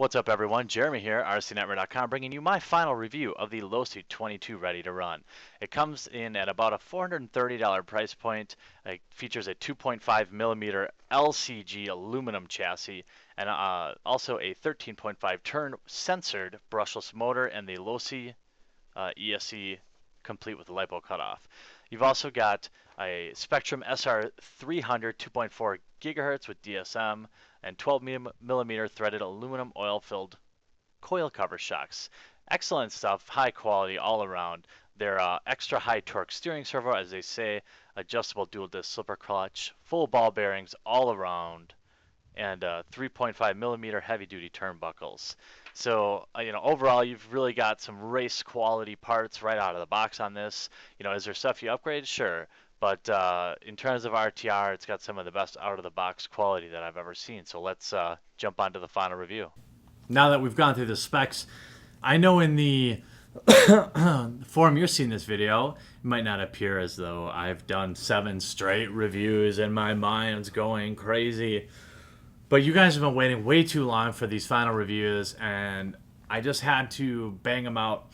What's up, everyone? Jeremy here, rcnetmer.com, bringing you my final review of the Losi 22 Ready to Run. It comes in at about a $430 price point. It features a 2.5 millimeter LCG aluminum chassis and also a 13.5 turn censored brushless motor and the Losi ESC complete with the LiPo cutoff. You've also got a Spectrum SR300 2.4 gigahertz with DSM and 12 millimeter threaded aluminum oil-filled coil cover shocks. Excellent stuff, high quality all around. They're extra high torque steering servo, as they say, adjustable dual disc slipper clutch, full ball bearings all around, and 3.5 millimeter heavy duty turnbuckles. So, overall, you've really got some race quality parts right out of the box on this. Is there stuff you upgrade? Sure. But in terms of RTR, it's got some of the best out-of-the-box quality that I've ever seen. So let's jump on to the final review. Now that we've gone through the specs, I know in the forum you're seeing this video, it might not appear as though I've done 7 straight reviews and my mind's going crazy. But you guys have been waiting way too long for these final reviews, and I just had to bang them out.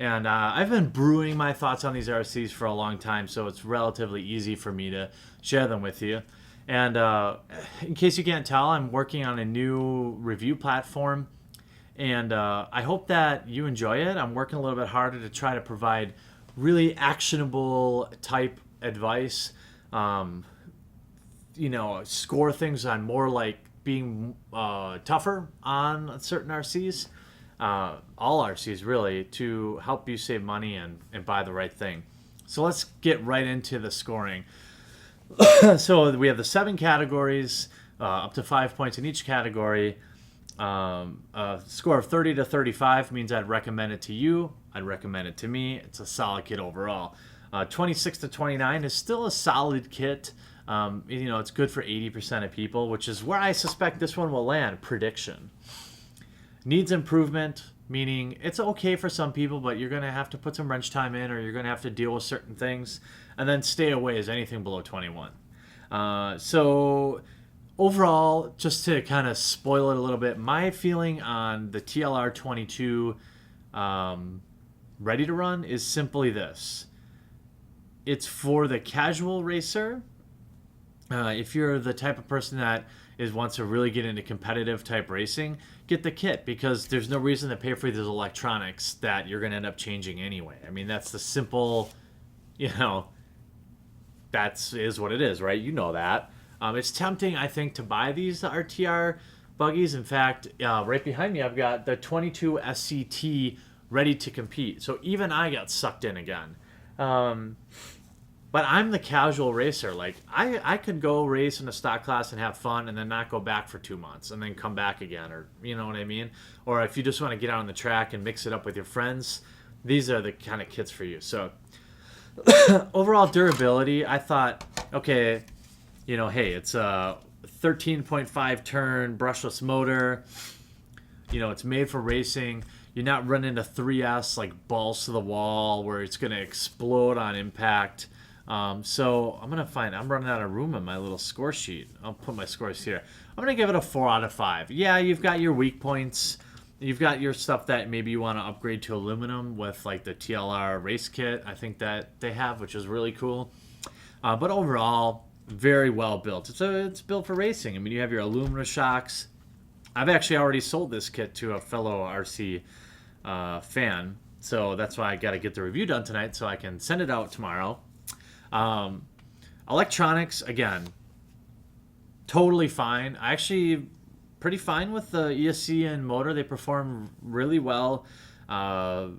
And I've been brewing my thoughts on these RCs for a long time, so it's relatively easy for me to share them with you. And in case you can't tell, I'm working on a new review platform, and I hope that you enjoy it. I'm working a little bit harder to try to provide really actionable type advice. Score things on more like being tougher on certain RCs. All RCs really, to help you save money and buy the right thing. So let's get right into the scoring. So we have the 7 categories, up to 5 points in each category. A score of 30 to 35 means I'd recommend it to you. I'd recommend it to me. It's a solid kit overall. 26 to 29 is still a solid kit. It's good for 80% of people, which is where I suspect this one will land. Prediction. Needs improvement, meaning it's okay for some people, but you're going to have to put some wrench time in, or you're going to have to deal with certain things. And then stay away is anything below 21. So overall, just to kind of spoil it a little bit, my feeling on the TLR 22 Ready to Run is simply this. It's for the casual racer. If you're the type of person that wants to really get into competitive type racing, get the kit, because there's no reason to pay for these electronics that you're going to end up changing anyway. I mean, that's the simple, that is what it is, right? You know that. It's tempting, I think, to buy these RTR buggies. In fact, right behind me, I've got the 22 SCT ready to compete. So even I got sucked in again. But I'm the casual racer. Like, I could go race in a stock class and have fun and then not go back for 2 months and then come back again, or you know what I mean? Or if you just want to get out on the track and mix it up with your friends, these are the kind of kits for you. So overall durability, I thought, okay, hey, it's a 13.5 turn brushless motor. It's made for racing. You're not running a 3S like balls to the wall where it's going to explode on impact. So I'm running out of room in my little score sheet. I'll put my scores here. I'm going to give it a 4 out of 5. Yeah, you've got your weak points. You've got your stuff that maybe you want to upgrade to aluminum with like the TLR race kit, I think that they have, which is really cool. But overall, very well built. It's built for racing. I mean, you have your aluminum shocks. I've actually already sold this kit to a fellow RC fan. So that's why I got to get the review done tonight so I can send it out tomorrow. Electronics, again, totally fine. I actually pretty fine with the ESC and motor. They perform really well. For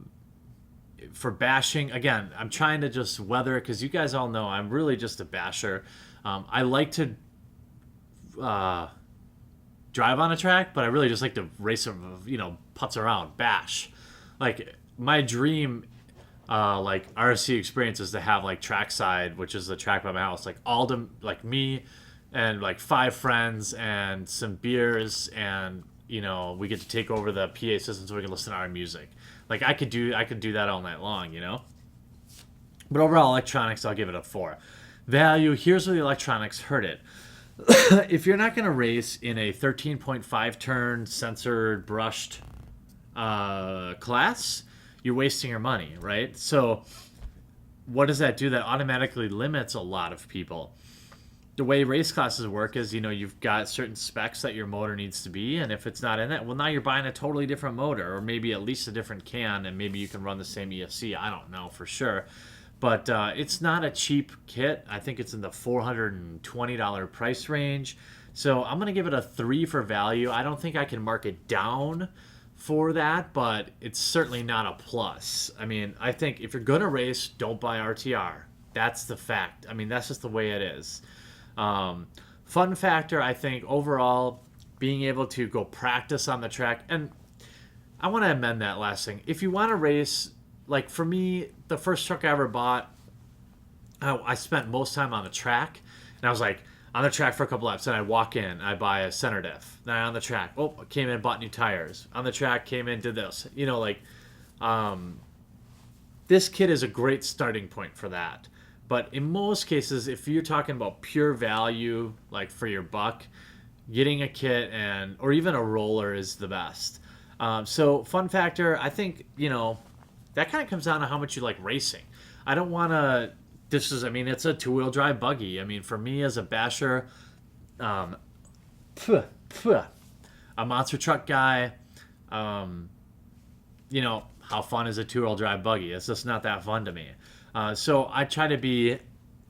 bashing, again, I'm trying to just weather it because you guys all know I'm really just a basher. I like to drive on a track, but I really just like to race, putz around, bash. Like, my dream RC experience is to have like Trackside, which is the track by my house, like me and like 5 friends and some beers, and we get to take over the PA system so we can listen to our music. Like, I could do that all night long, But overall electronics, I'll give it a 4. Value, here's where the electronics hurt it. if you're not going to race in a 13.5 turn censored brushed class, you're wasting your money, right? So what does that do? That automatically limits a lot of people. The way race classes work is, you've got certain specs that your motor needs to be, and if it's not in that, well, now you're buying a totally different motor, or maybe at least a different can, and maybe you can run the same ESC. I don't know for sure. But it's not a cheap kit. I think it's in the $420 price range. So I'm going to give it a 3 for value. I don't think I can mark it down for that, but it's certainly not a plus. I mean, I think if you're going to race, don't buy RTR. That's the fact. I mean, that's just the way it is. Fun factor, I think, overall, being able to go practice on the track. And I want to amend that last thing. If you want to race, like for me, the first truck I ever bought, I spent most time on the track. And I was like, on the track for a couple laps. Then I walk in, I buy a center diff. Then on the track, came in, bought new tires. On the track, came in, did this. This kit is a great starting point for that. But in most cases, if you're talking about pure value, like for your buck, getting a kit or even a roller is the best. So fun factor, I think, that kind of comes down to how much you like racing. I don't want to, it's a two-wheel drive buggy. I mean, for me as a basher, a monster truck guy, how fun is a two-wheel drive buggy? It's just not that fun to me. So I try to be,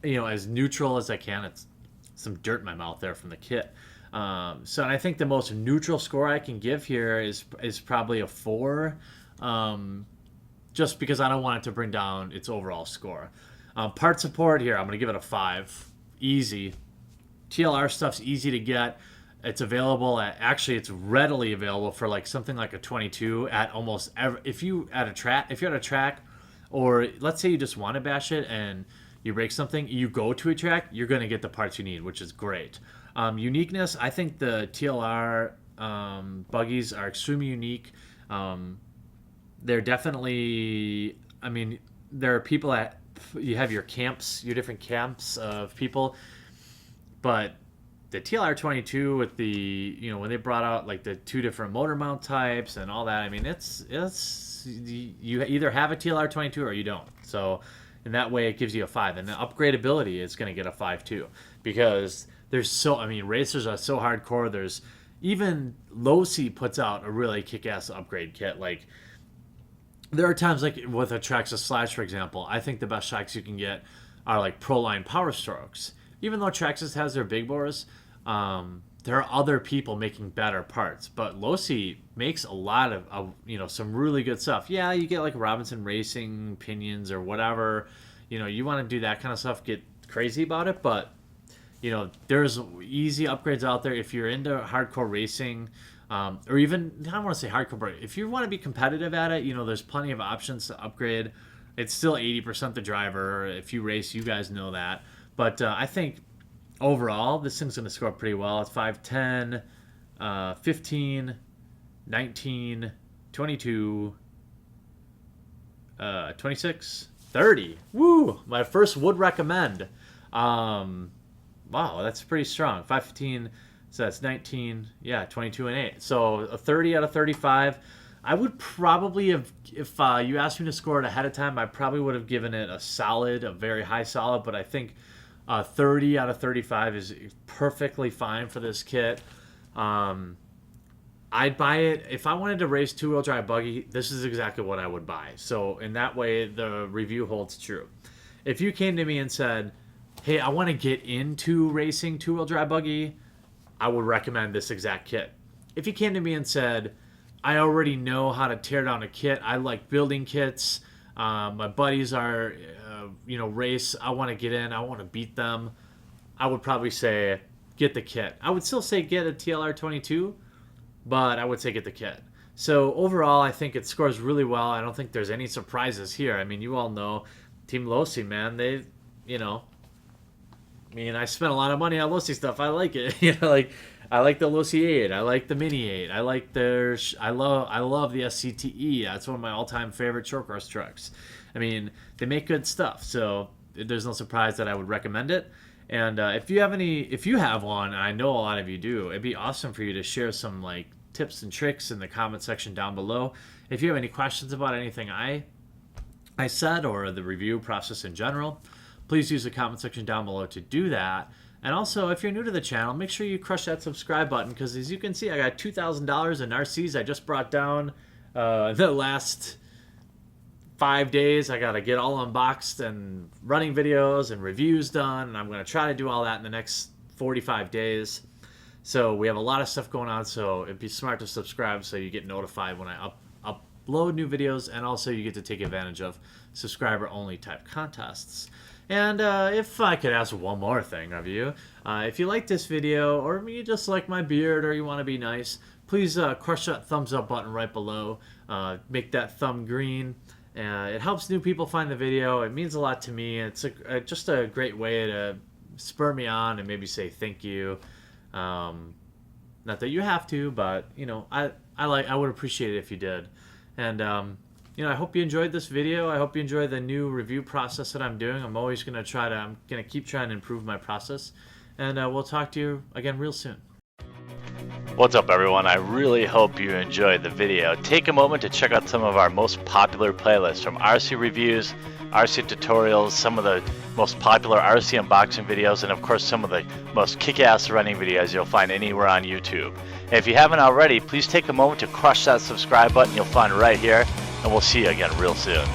as neutral as I can. It's some dirt in my mouth there from the kit. And I think the most neutral score I can give here is probably a 4, just because I don't want it to bring down its overall score. Part support here, I'm going to give it a 5. Easy. TLR stuff's easy to get. It's available it's readily available for like something like a 22 at almost every, if you're at a track, or let's say you just want to bash it and you break something, you go to a track, you're going to get the parts you need, which is great. Uniqueness, I think the TLR buggies are extremely unique. They're definitely, there are people you have your different camps of people, but the TLR 22 with the, when they brought out like the 2 different motor mount types and all that, you either have a TLR 22 or you don't. So in that way, it gives you a 5. And the upgradability is going to get a 5 too, because racers are so hardcore. There's even Losi puts out a really kick-ass upgrade kit. Like there are times like with a Traxxas Slash, for example, I think the best shocks you can get are like Proline Power Strokes. Even though Traxxas has their big bores, there are other people making better parts, but Losi makes a lot of some really good stuff. Yeah, you get like Robinson Racing pinions or whatever. You want to do that kind of stuff, get crazy about it, but there's easy upgrades out there if you're into hardcore racing, or even, I don't want to say hardcore, but if you want to be competitive at it, there's plenty of options to upgrade. It's still 80% the driver. If you race, you guys know that. But I think overall, this thing's going to score pretty well. It's 5, 10, 15, 19, 22, 26, 30. Woo! My first would recommend. Wow, that's pretty strong. 5, 15, so that's 19, 22 and 8. So a 30 out of 35. I would probably have, if you asked me to score it ahead of time, I probably would have given it a very high solid, but I think 30 out of 35 is perfectly fine for this kit. I'd buy it. If I wanted to race two-wheel drive buggy, this is exactly what I would buy. So in that way, the review holds true. If you came to me and said, hey, I want to get into racing two-wheel drive buggy, I would recommend this exact kit. If you came to me and said, I already know how to tear down a kit, I like building kits, my buddies are, race, I want to get in, I want to beat them, I would probably say, get the kit. I would still say get a TLR 22, but I would say get the kit. So overall, I think it scores really well. I don't think there's any surprises here. I mean, you all know Team Losi, man. They, I spent a lot of money on Losi stuff. I like it. I like the Losi 8. I like the Mini 8. I like I love the SCTE. That's one of my all-time favorite Shortcourse trucks. I mean, they make good stuff. So there's no surprise that I would recommend it. And if you have one, and I know a lot of you do, it'd be awesome for you to share some like tips and tricks in the comment section down below. If you have any questions about anything I said or the review process in general, please use the comment section down below to do that. And also, if you're new to the channel, make sure you crush that subscribe button, because as you can see, I got $2,000 in RCs I just brought down the last 5 days. I got to get all unboxed and running videos and reviews done, and I'm going to try to do all that in the next 45 days. So we have a lot of stuff going on, so it'd be smart to subscribe so you get notified when I upload new videos, and also you get to take advantage of subscriber-only type contests. And if I could ask one more thing of you, if you like this video, or you just like my beard, or you want to be nice, please crush that thumbs up button right below. Make that thumb green. It helps new people find the video. It means a lot to me. It's just a great way to spur me on and maybe say thank you. Not that you have to, but you know, I would appreciate it if you did. And you know, I hope you enjoyed this video. I hope you enjoyed the new review process that I'm doing. I'm gonna keep trying to improve my process. And we'll talk to you again real soon. What's up, everyone? I really hope you enjoyed the video. Take a moment to check out some of our most popular playlists, from RC reviews, RC tutorials, some of the most popular RC unboxing videos, and of course some of the most kick-ass running videos you'll find anywhere on YouTube. And if you haven't already, please take a moment to crush that subscribe button you'll find right here, and we'll see you again real soon.